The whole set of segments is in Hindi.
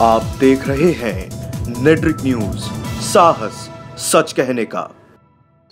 आप देख रहे हैं नेट्रिक न्यूज, साहस सच कहने का।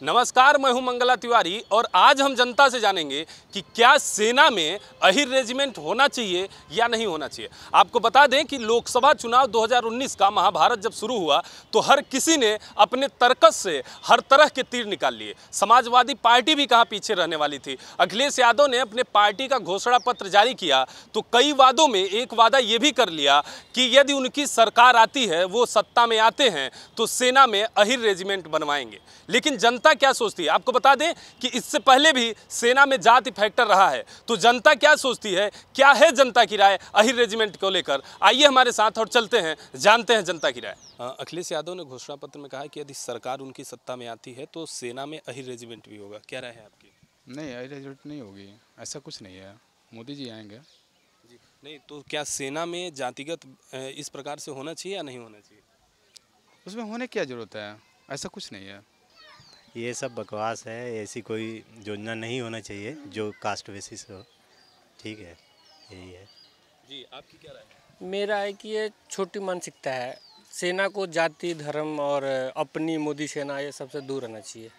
नमस्कार, मैं हूं मंगला तिवारी और आज हम जनता से जानेंगे कि क्या सेना में अहिर रेजिमेंट होना चाहिए या नहीं होना चाहिए। आपको बता दें कि लोकसभा चुनाव 2019 का महाभारत जब शुरू हुआ तो हर किसी ने अपने तर्कस से हर तरह के तीर निकाल लिए। समाजवादी पार्टी भी कहाँ पीछे रहने वाली थी। अखिलेश यादव ने अपने पार्टी का घोषणा पत्र जारी किया तो कई वादों में एक वादा ये भी कर लिया कि यदि उनकी सरकार आती है, वो सत्ता में आते हैं तो सेना में अहिर रेजिमेंट बनवाएंगे। लेकिन जनता क्या सोचती है, आपको बता दें कि इससे पहले भी सेना में जाति फैक्टर रहा है, तो जनता क्या सोचती है, क्या है जनता की राय अहिर रेजिमेंट को लेकर। आइए हमारे साथ और चलते हैं, जानते हैं जनता की राय। अखिलेश यादव ने घोषणा पत्र में कहा कि यदि सरकार उनकी सत्ता में आती है तो सेना में अहिर रेजिमेंट भी होगा। क्या राय है आपकी? नहीं, अहिर रेजिमेंट नहीं होगी, ऐसा कुछ नहीं है। मोदी जी आएंगे जी नहीं, तो क्या सेना में जातिगत इस प्रकार से होना चाहिए या नहीं होना चाहिए? उसमें होने की क्या जरूरत है, ऐसा कुछ नहीं है। ये सब बकवास है, ऐसी कोई योजना नहीं होना चाहिए जो कास्ट बेसिस हो। ठीक है, यही है। जी, आपकी क्या राय है? मेरा है कि ये छोटी मानसिकता है। सेना को जाति, धर्म और अपनी मोदी सेना ये सबसे दूर रहना चाहिए।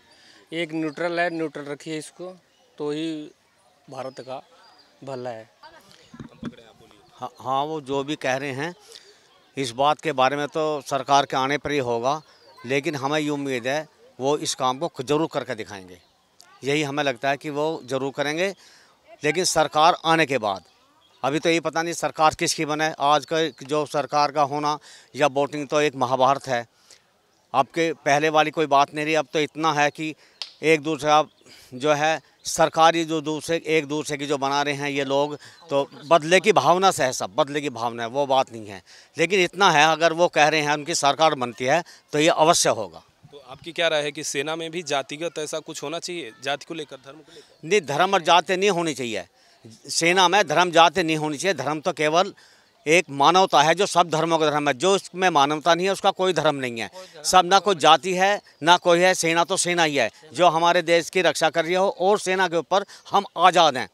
एक न्यूट्रल है, न्यूट्रल रखिए इसको, तो ही भारत का भला है। हाँ, वो जो भी कह रहे हैं इस बात के बारे में तो सरकार के आने पर ही होगा, लेकिन हमें ये उम्मीद है वो इस काम को ज़रूर करके दिखाएंगे। यही हमें लगता है कि वो ज़रूर करेंगे, लेकिन सरकार आने के बाद। अभी तो ये पता नहीं सरकार किसकी बने। आज का जो सरकार का होना या वोटिंग तो एक महाभारत है। आपके पहले वाली कोई बात नहीं रही। अब तो इतना है कि एक दूसरे आप जो है सरकारी जो एक दूसरे की जो बना रहे हैं ये लोग, तो बदले की भावना से है, सब बदले की भावना है, वो बात नहीं है। लेकिन इतना है, अगर वो कह रहे हैं उनकी सरकार बनती है तो ये अवश्य होगा। तो आपकी क्या राय है कि सेना में भी जातिगत ऐसा कुछ होना चाहिए, जाति को लेकर, धर्म को लेकर? नहीं, धर्म और जाति नहीं होनी चाहिए सेना में। धर्म जाति नहीं होनी चाहिए। धर्म तो केवल एक मानवता है, जो सब धर्मों का धर्म है। जो उसमें मानवता नहीं है उसका कोई धर्म नहीं है। सब ना कोई जाति है ना कोई है। सेना तो सेना ही है जो हमारे देश की रक्षा कर रही हो, और सेना के ऊपर हम आज़ाद हैं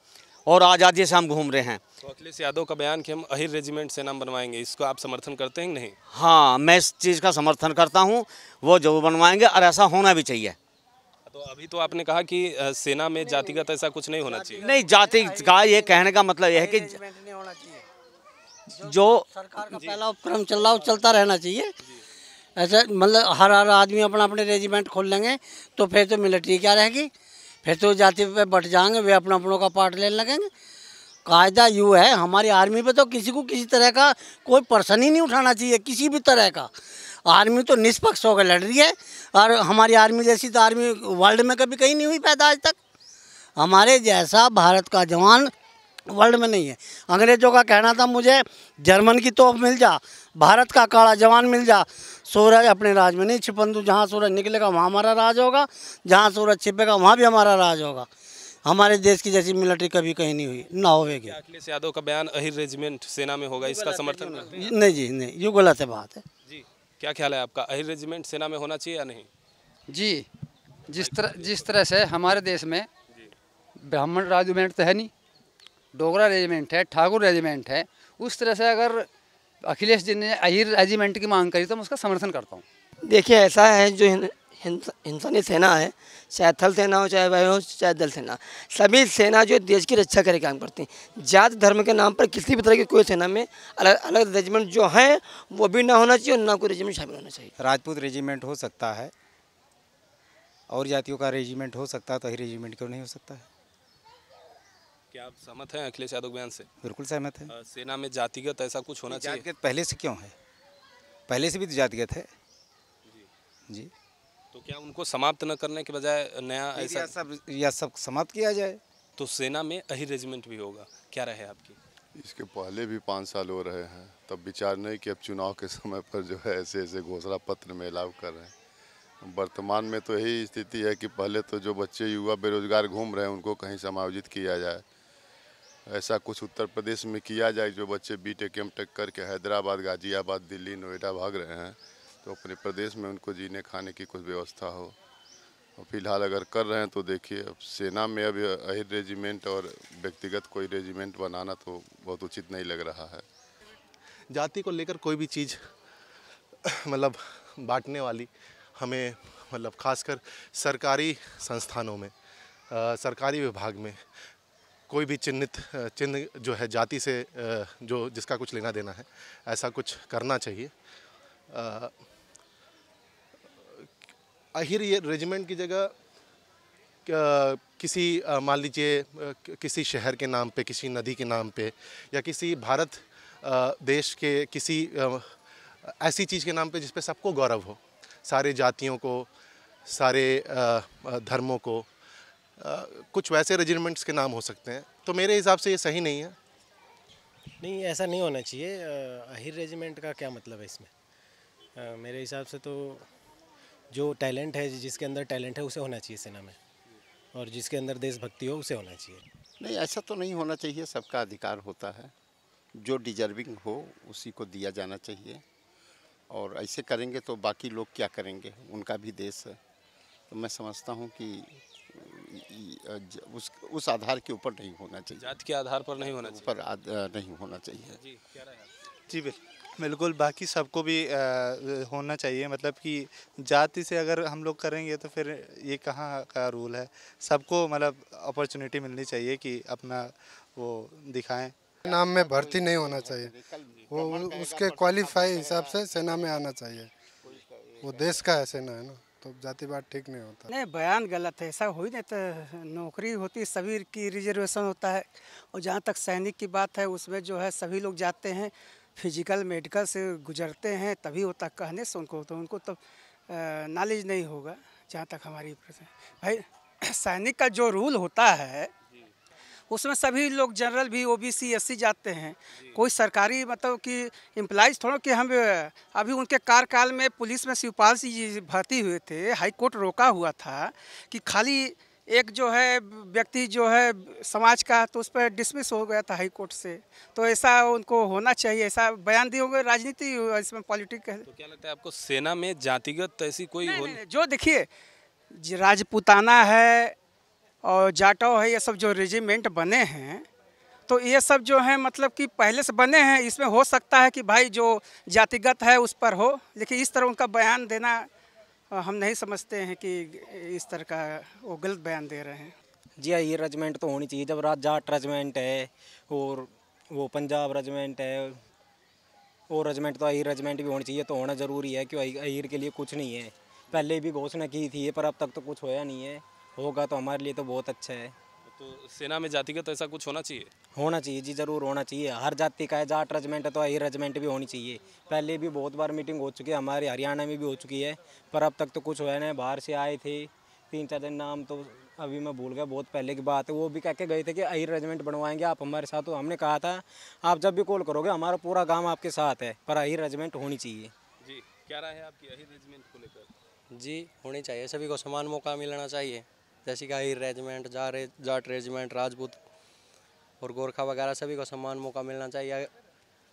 और आज़ादी से हम घूम रहे हैं। तो अखिलेश यादव का बयान कि हम अहिर रेजिमेंट सेना बनवाएंगे, इसको आप समर्थन करते हैं कि नहीं? हाँ, मैं इस चीज़ का समर्थन करता हूँ। वो जरूर बनवाएंगे और ऐसा होना भी चाहिए। तो अभी तो आपने कहा कि सेना में जातिगत ऐसा कुछ नहीं होना चाहिए। नहीं, जाति का ये कहने का मतलब यह है कि जो सरकार का पहला उपक्रम चल रहा है वो चलता रहना चाहिए। ऐसा मतलब हर आदमी अपना अपने रेजिमेंट खोल लेंगे तो फिर तो मिलिट्री क्या रहेगी, फिर तो जाति पे बट जाएंगे, वे अपना अपनों का पार्ट लेने लगेंगे। कायदा यूँ है, हमारी आर्मी पे तो किसी को किसी तरह का कोई पर्सन ही नहीं उठाना चाहिए, किसी भी तरह का। आर्मी तो निष्पक्ष होकर लड़ रही है, और हमारी आर्मी जैसी तो आर्मी वर्ल्ड में कभी कहीं नहीं हुई पैदा आज तक। हमारे जैसा भारत का जवान वर्ल्ड में नहीं है। अंग्रेजों का कहना था मुझे जर्मन की तोप मिल जा, भारत का काला जवान मिल जा। सूरज अपने राज में नहीं छिपंदू, जहाँ सूरज निकलेगा वहाँ हमारा राज होगा, जहाँ सूरज छिपेगा वहाँ भी हमारा राज होगा। हमारे देश की जैसी मिलिट्री कभी कहीं नहीं हुई, ना होगी। अखिलेश यादव का बयान अहिर रेजिमेंट सेना में होगा, इसका समर्थन नहीं जी, नहीं, ये गलत है बात है जी। क्या ख्याल है आपका, अहिर रेजिमेंट सेना में होना चाहिए या नहीं? जी, जिस तरह से हमारे देश में ब्राह्मण रेजिमेंट तो है नहीं, डोगरा रेजिमेंट है, ठाकुर रेजिमेंट है, उस तरह से अगर अखिलेश जी ने अहिर रेजिमेंट की मांग करी तो मैं उसका समर्थन करता हूँ। देखिए, ऐसा है जो इंसानी सेना है, चाहे थल सेना हो, चाहे वायु हो, चाहे दल सेना, सभी सेना जो देश की रक्षा करके काम करती हैं। जाति धर्म के नाम पर किसी भी तरह की कोई सेना में अलग अलग रेजिमेंट जो हैं वो भी ना होना चाहिए और ना कोई रेजिमेंट शामिल होना चाहिए। राजपूत रेजिमेंट हो सकता है और जातियों का रेजिमेंट हो सकता है, तो अहिर रेजिमेंट क्यों नहीं हो सकता है? क्या आप सहमत हैं अखिलेश यादव बयान से? बिल्कुल सहमत है। सेना में जातिगत ऐसा कुछ होना चाहिए? जातिगत पहले से क्यों है? पहले से भी तो जातिगत है जी। तो क्या उनको समाप्त न करने के बजाय नया ऐसा सब समाप्त किया जाए तो सेना में अहिर रेजिमेंट भी होगा? क्या रहे आपकी? इसके पहले भी 5 साल हो रहे हैं, तब विचार नहीं कि अब चुनाव के समय पर जो है ऐसे ऐसे घोषणा पत्र में अलाउ कर रहे हैं। वर्तमान में तो यही स्थिति है कि पहले तो जो बच्चे युवा बेरोजगार घूम रहे हैं उनको कहीं समायोजित किया जाए। ऐसा कुछ उत्तर प्रदेश में किया जाए, जो बच्चे बीटेक एमटेक करके हैदराबाद, गाजियाबाद, दिल्ली, नोएडा भाग रहे हैं, तो अपने प्रदेश में उनको जीने खाने की कुछ व्यवस्था हो। और फिलहाल अगर कर रहे हैं तो देखिए, अब सेना में अब अहिर रेजिमेंट और व्यक्तिगत कोई रेजिमेंट बनाना तो बहुत उचित नहीं लग रहा है। जाति को लेकर कोई भी चीज़ मतलब बांटने वाली हमें मतलब खासकर सरकारी संस्थानों में, सरकारी विभाग में कोई भी चिन्ह जो है जाति से जो जिसका कुछ लेना देना है, ऐसा कुछ करना चाहिए। अहिर ये रेजिमेंट की जगह किसी मान लीजिए किसी शहर के नाम पे, किसी नदी के नाम पे, या किसी भारत देश के किसी ऐसी चीज़ के नाम पे जिस पे सबको गौरव हो, सारे जातियों को, सारे धर्मों को, कुछ वैसे रेजिमेंट्स के नाम हो सकते हैं। तो मेरे हिसाब से ये सही नहीं है। नहीं, ऐसा नहीं होना चाहिए। अहिर रेजिमेंट का क्या मतलब है इसमें? मेरे हिसाब से तो जो टैलेंट है, जिसके अंदर टैलेंट है उसे होना चाहिए सेना में, और जिसके अंदर देशभक्ति हो उसे होना चाहिए। नहीं, ऐसा तो नहीं होना चाहिए। सबका अधिकार होता है, जो डिजर्विंग हो उसी को दिया जाना चाहिए। और ऐसे करेंगे तो बाकी लोग क्या करेंगे, उनका भी देश है। तो मैं समझता हूँ कि उस आधार के ऊपर नहीं होना चाहिए, जाति के आधार पर नहीं होना चाहिए, ऊपर नहीं होना चाहिए। जी, क्या राय है? जी बिल्कुल, बाकी सबको भी होना चाहिए। मतलब कि जाति से अगर हम लोग करेंगे तो फिर ये कहाँ का रूल है। सबको मतलब अपॉर्चुनिटी मिलनी चाहिए कि अपना वो दिखाएं। नाम में भर्ती नहीं होना चाहिए, वो उसके क्वालिफाई हिसाब से सेना में आना चाहिए। वो देश का है सेना, है ना, तो जातिवाद ठीक नहीं होता। नहीं, बयान गलत है, ऐसा हो ही नहीं। तो नौकरी होती है, सभी की रिजर्वेशन होता है। और जहाँ तक सैनिक की बात है, उसमें जो है सभी लोग जाते हैं, फिजिकल मेडिकल से गुजरते हैं, तभी होता। कहने से उनको तो नॉलेज नहीं होगा। जहाँ तक हमारी भाई सैनिक का जो रूल होता है उसमें सभी लोग जनरल भी, ओबीसी, एससी जाते हैं। कोई सरकारी मतलब कि एम्प्लॉइज थोड़ा कि हम अभी उनके कार्यकाल में पुलिस में शिवपाल सिंह जी भर्ती हुए थे। हाई कोर्ट रोका हुआ था कि खाली एक जो है व्यक्ति जो है समाज का, तो उस पर डिसमिस हो गया था हाई कोर्ट से। तो ऐसा उनको होना चाहिए, ऐसा बयान दिए होंगे। राजनीति इसमें पॉलिटिक्स है। तो क्या लगता है आपको सेना में जातिगत ऐसी कोई नहीं, जो देखिए राजपूताना है और जाटव है, ये सब जो रेजिमेंट बने हैं, तो ये सब जो है मतलब कि पहले से बने हैं। इसमें हो सकता है कि भाई जो जातिगत है उस पर हो, लेकिन इस तरह उनका बयान देना हम नहीं समझते हैं कि इस तरह का वो गलत बयान दे रहे हैं। जी हाँ, ये रेजिमेंट तो होनी चाहिए। जब जाट रेजिमेंट है और वो पंजाब रेजिमेंट है, वो रेजिमेंट तो अहिर रेजिमेंट भी होनी चाहिए। तो होना ज़रूरी है, क्यों अहिर के लिए कुछ नहीं है। पहले भी घोषणा की थी, पर अब तक तो कुछ होया नहीं है। होगा तो हमारे लिए तो बहुत अच्छा है। तो सेना में जातिगत ऐसा कुछ होना चाहिए? होना चाहिए जी, ज़रूर होना चाहिए। हर जाति का है, जाट रेजिमेंट है तो अहिर रेजिमेंट भी होनी चाहिए। पहले भी बहुत बार मीटिंग हो चुकी है, हमारे हरियाणा में भी हो चुकी है, पर अब तक तो कुछ होया नहीं। बाहर से आए थे 3-4 दिन, नाम तो अभी मैं भूल गया, बहुत पहले की बात है। वो भी कह के गए थे कि अहिर रेजिमेंट बनवाएंगे आप हमारे साथ। तो हमने कहा था आप जब भी कॉल करोगे हमारा पूरा गाँव आपके साथ है, पर अहिर रेजिमेंट होनी चाहिए। जी, क्या राय है आपकी अहिर रेजिमेंट को लेकर? जी, होनी चाहिए। सभी को समान मौका मिलना चाहिए, जैसे कि अहिर रेजिमेंट, जाट रेजिमेंट, राजपूत और गोरखा वगैरह, सभी को समान मौका मिलना चाहिए।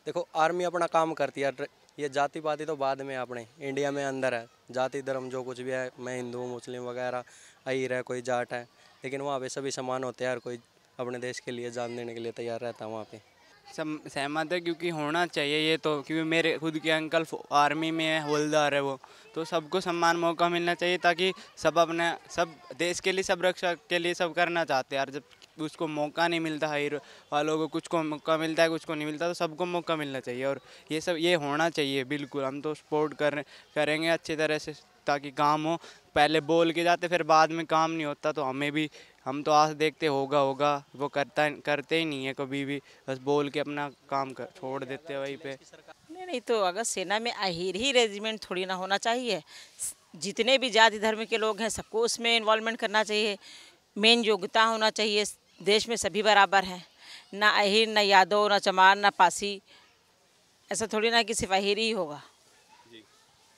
देखो, आर्मी अपना काम करती है, ये जाति पाति तो बाद में अपने इंडिया में अंदर है। जाति धर्म जो कुछ भी है, मैं हिंदू मुस्लिम वगैरह, अहिर है, कोई जाट है, लेकिन वहाँ पे सभी समान होते हैं। हर कोई अपने देश के लिए जान देने के लिए तैयार रहता है वहाँ पे। सब सहमत है, क्योंकि होना चाहिए ये तो। क्योंकि मेरे खुद के अंकल आर्मी में है, हवलदार है वो। तो सबको समान मौका मिलना चाहिए, ताकि सब देश के लिए, सब रक्षा के लिए सब करना चाहते हैं। यार जब उसको मौका नहीं मिलता, हायर वालों को कुछ को मौका मिलता है, कुछ को नहीं मिलता, तो सबको मौका मिलना चाहिए। और ये होना चाहिए बिल्कुल। हम तो सपोर्ट करेंगे अच्छी तरह से, ताकि काम हो। पहले बोल के जाते, फिर बाद में काम नहीं होता। तो हम तो आज देखते होगा वो करते ही नहीं है कभी भी, बस बोल के अपना काम छोड़ देते हैं वहीं पे। नहीं, तो अगर सेना में अहिर ही रेजिमेंट थोड़ी ना होना चाहिए। जितने भी जाति धर्म के लोग हैं सबको उसमें इन्वॉल्वमेंट करना चाहिए। मेन योग्यता होना चाहिए। देश में सभी बराबर हैं, ना अहिर, ना यादव, ना चमार, ना पासी। ऐसा थोड़ी ना कि सिर्फ अहिर ही होगा। जी,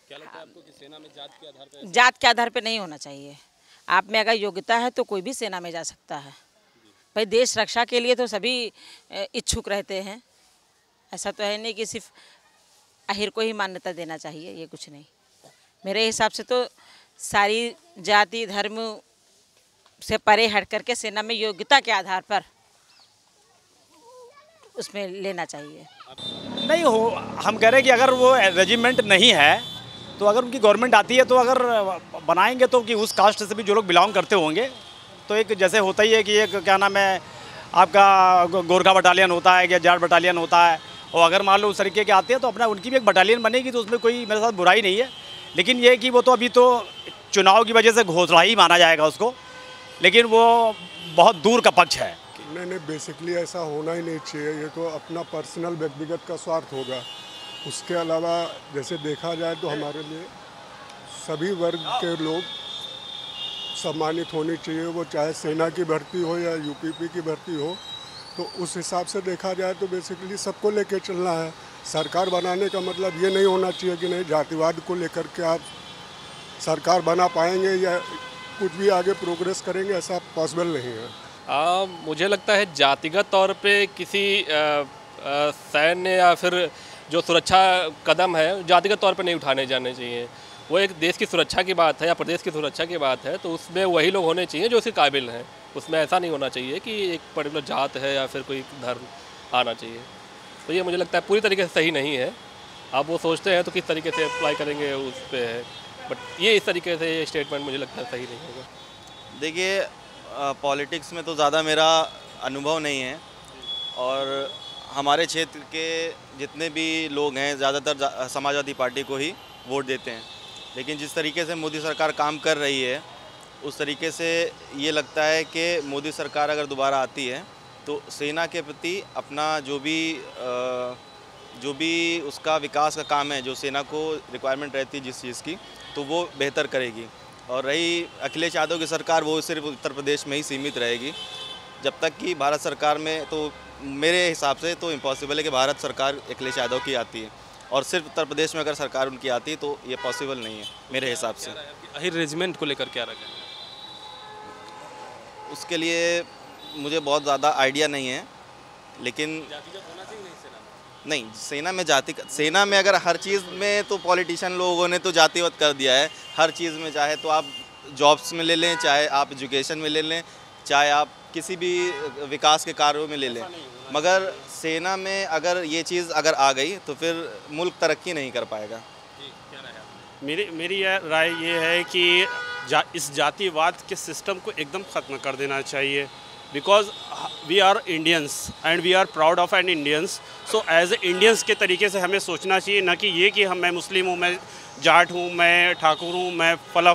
क्या लगता है आपको कि सेना में जात के आधार पर? जात के आधार पर नहीं होना चाहिए। आप में अगर योग्यता है तो कोई भी सेना में जा सकता है। भाई देश रक्षा के लिए तो सभी इच्छुक रहते हैं। ऐसा तो है नहीं कि सिर्फ अहिर को ही मान्यता देना चाहिए, ये कुछ नहीं। मेरे हिसाब से तो सारी जाति धर्म से परे हट करके सेना में योग्यता के आधार पर उसमें लेना चाहिए। नहीं हो, हम कह रहे हैं कि अगर वो रेजिमेंट नहीं है तो अगर उनकी गवर्नमेंट आती है तो अगर बनाएंगे तो कि उस कास्ट से भी जो लोग बिलोंग करते होंगे, तो एक जैसे होता ही है कि एक क्या नाम है आपका गोरखा बटालियन होता है या जाट बटालियन होता है, और अगर मान लो उस तरीके के आते हैं तो अपना उनकी भी एक बटालियन बनेगी, तो उसमें कोई मेरे साथ बुराई नहीं है। लेकिन ये कि वो तो अभी तो चुनाव की वजह से घोषणा ही माना जाएगा उसको, लेकिन वो बहुत दूर का पक्ष है। नहीं, बेसिकली ऐसा होना ही नहीं चाहिए। ये तो अपना पर्सनल व्यक्तिगत का स्वार्थ होगा। उसके अलावा जैसे देखा जाए तो हमारे लिए सभी वर्ग के लोग सम्मानित होनी चाहिए, वो चाहे सेना की भर्ती हो या यूपीपी की भर्ती हो। तो उस हिसाब से देखा जाए तो बेसिकली सबको लेके चलना है। सरकार बनाने का मतलब ये नहीं होना चाहिए कि नहीं जातिवाद को लेकर के आप सरकार बना पाएंगे या कुछ भी आगे प्रोग्रेस करेंगे, ऐसा पॉसिबल नहीं है। मुझे लगता है जातिगत तौर पे किसी सैन्य या फिर जो सुरक्षा कदम है जातिगत तौर पे नहीं उठाने जाने चाहिए। वो एक देश की सुरक्षा की बात है या प्रदेश की सुरक्षा की बात है, तो उसमें वही लोग होने चाहिए जो उसके काबिल हैं। उसमें ऐसा नहीं होना चाहिए कि एक पर्टिकुलर जात है या फिर कोई धर्म आना चाहिए। तो ये मुझे लगता है पूरी तरीके से सही नहीं है। आप वो सोचते हैं तो किस तरीके से अप्लाई करेंगे उस पर है, बट ये इस तरीके से ये स्टेटमेंट मुझे लगता है सही नहीं होगा। देखिए पॉलिटिक्स में तो ज़्यादा मेरा अनुभव नहीं है, और हमारे क्षेत्र के जितने भी लोग हैं ज़्यादातर समाजवादी पार्टी को ही वोट देते हैं। लेकिन जिस तरीके से मोदी सरकार काम कर रही है उस तरीके से ये लगता है कि मोदी सरकार अगर दोबारा आती है तो सेना के प्रति अपना जो भी उसका विकास का काम है, जो सेना को रिक्वायरमेंट रहती है जिस चीज़ की, तो वो बेहतर करेगी। और रही अखिलेश यादव की सरकार, वो सिर्फ उत्तर प्रदेश में ही सीमित रहेगी। जब तक कि भारत सरकार में, तो मेरे हिसाब से तो इम्पॉसिबल है कि भारत सरकार अखिलेश यादव की आती है, और सिर्फ उत्तर प्रदेश में अगर सरकार उनकी आती है तो ये पॉसिबल नहीं है मेरे हिसाब से। अहिर रेजिमेंट को लेकर क्या रखें? उसके लिए मुझे बहुत ज़्यादा आइडिया नहीं है, लेकिन नहीं, सेना में अगर हर चीज़ में तो पॉलिटिशियन लोगों ने तो जातिवाद कर दिया है। हर चीज़ में, चाहे तो आप जॉब्स में ले लें, चाहे आप एजुकेशन में ले लें, चाहे आप किसी भी विकास के कार्यों में ले लें, मगर सेना में अगर ये चीज़ अगर आ गई तो फिर मुल्क तरक्की नहीं कर पाएगा। मेरी राय ये है कि इस जातिवाद के सिस्टम को एकदम ख़त्म कर देना चाहिए, because we are Indians and we are proud of an Indians. So as a Indians के तरीके से हमें सोचना चाहिए, ना कि ये कि मैं मुस्लिम हूँ, मैं जाट हूँ, मैं ठाकुर हूँ, मैं फला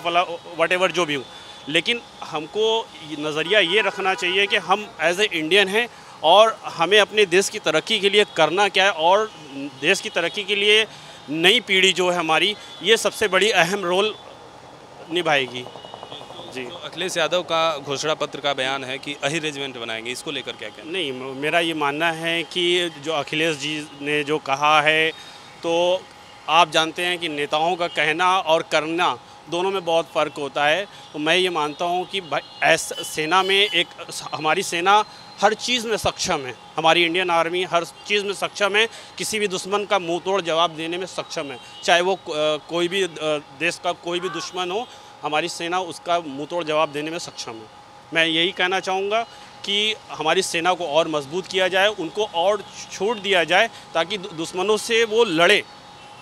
वटेवर जो भी हूँ। लेकिन हमको नज़रिया ये रखना चाहिए कि हम एज ए इंडियन हैं और हमें अपने देश की तरक्की के लिए करना क्या है, और देश की तरक्की के लिए नई पीढ़ी जो है हमारी, ये सबसे बड़ी अहम रोल निभाएगी। जी, तो अखिलेश यादव का घोषणा पत्र का बयान है कि अहिर रेजिमेंट बनाएंगे, इसको लेकर क्या कहना? नहीं, मेरा ये मानना है कि जो अखिलेश जी ने जो कहा है, तो आप जानते हैं कि नेताओं का कहना और करना दोनों में बहुत फ़र्क होता है। तो मैं ये मानता हूँ कि सेना में हमारी सेना हर चीज़ में सक्षम है, हमारी इंडियन आर्मी हर चीज़ में सक्षम है, किसी भी दुश्मन का मुंह तोड़ जवाब देने में सक्षम है। चाहे वो कोई भी देश का कोई भी दुश्मन हो, हमारी सेना उसका मुंह तोड़ जवाब देने में सक्षम है। मैं यही कहना चाहूँगा कि हमारी सेना को और मजबूत किया जाए, उनको और छूट दिया जाए ताकि दुश्मनों से वो लड़े।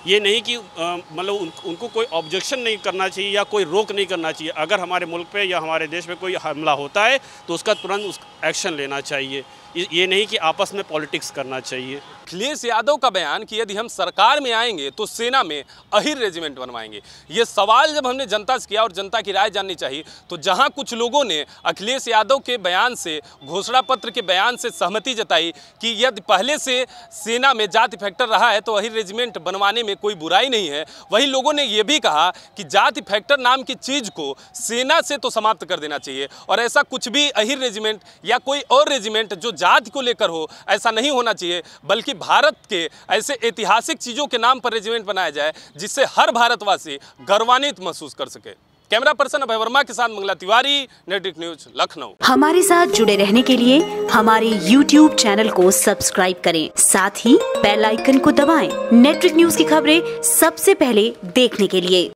ये नहीं कि मतलब उनको कोई ऑब्जेक्शन नहीं करना चाहिए या कोई रोक नहीं करना चाहिए। अगर हमारे मुल्क पे या हमारे देश पे कोई हमला होता है तो उसका तुरंत एक्शन लेना चाहिए, ये नहीं कि आपस में पॉलिटिक्स करना चाहिए। अखिलेश यादव का बयान कि यदि हम सरकार में आएंगे तो सेना में अहिर रेजिमेंट बनवाएंगे, ये सवाल जब हमने जनता से किया और जनता की राय जाननी चाहिए, तो जहां कुछ लोगों ने अखिलेश यादव के बयान से, घोषणा पत्र के बयान से सहमति जताई कि यदि पहले से सेना में जाति फैक्टर रहा है तो अहिर रेजिमेंट बनवाने में कोई बुराई नहीं है, वहीं लोगों ने ये भी कहा कि जाति फैक्टर नाम की चीज़ को सेना से तो समाप्त कर देना चाहिए, और ऐसा कुछ भी अहिर रेजिमेंट या कोई और रेजिमेंट जो जाति को लेकर हो, ऐसा नहीं होना चाहिए, बल्कि भारत के ऐसे ऐतिहासिक चीज़ों के नाम पर रेजिमेंट बनाया जाए जिससे हर भारतवासी गर्वान्वित महसूस कर सके। कैमरा पर्सन अभय वर्मा के साथ मंगला तिवारी, नेटवर्क न्यूज, लखनऊ। हमारे साथ जुड़े रहने के लिए हमारे YouTube चैनल को सब्सक्राइब करें, साथ ही बेल आइकन को दबाएं। नेटवर्क न्यूज की खबरें सबसे पहले देखने के लिए।